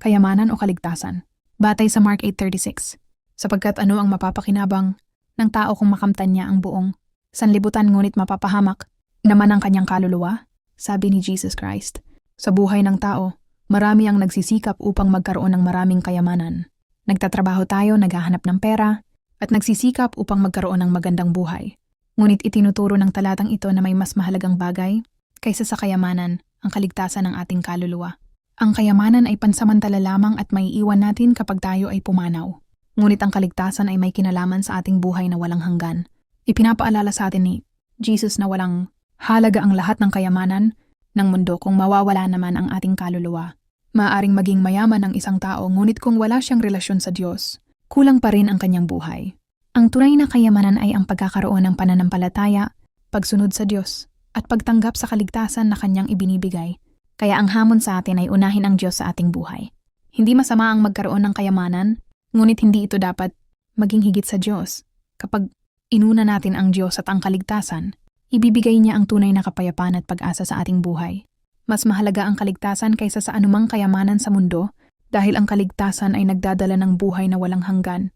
kayamanan o kaligtasan. Batay sa Mark 8:36. Sapagkat ano ang mapapakinabang ng tao kung makamtan niya ang buong sanlibutan ngunit mapapahamak naman ang kanyang kaluluwa? Sabi ni Jesus Christ. Sa buhay ng tao, marami ang nagsisikap upang magkaroon ng maraming kayamanan. Nagtatrabaho tayo, naghahanap ng pera, at nagsisikap upang magkaroon ng magandang buhay. Ngunit itinuturo ng talatang ito na may mas mahalagang bagay kaysa sa kayamanan, ang kaligtasan ng ating kaluluwa. Ang kayamanan ay pansamantala lamang at may iwan natin kapag tayo ay pumanaw. Ngunit ang kaligtasan ay may kinalaman sa ating buhay na walang hanggan. Ipinapaalala sa atin ni Jesus na walang halaga ang lahat ng kayamanan ng mundo kung mawawala naman ang ating kaluluwa. Maaaring maging mayaman ang isang tao ngunit kung wala siyang relasyon sa Diyos, kulang pa rin ang kanyang buhay. Ang tunay na kayamanan ay ang pagkakaroon ng pananampalataya, pagsunod sa Diyos, at pagtanggap sa kaligtasan na kanyang ibinibigay. Kaya ang hamon sa atin ay unahin ang Diyos sa ating buhay. Hindi masama ang magkaroon ng kayamanan, ngunit hindi ito dapat maging higit sa Diyos. Kapag inuna natin ang Diyos at ang kaligtasan, ibibigay niya ang tunay na kapayapaan at pag-asa sa ating buhay. Mas mahalaga ang kaligtasan kaysa sa anumang kayamanan sa mundo dahil ang kaligtasan ay nagdadala ng buhay na walang hanggan.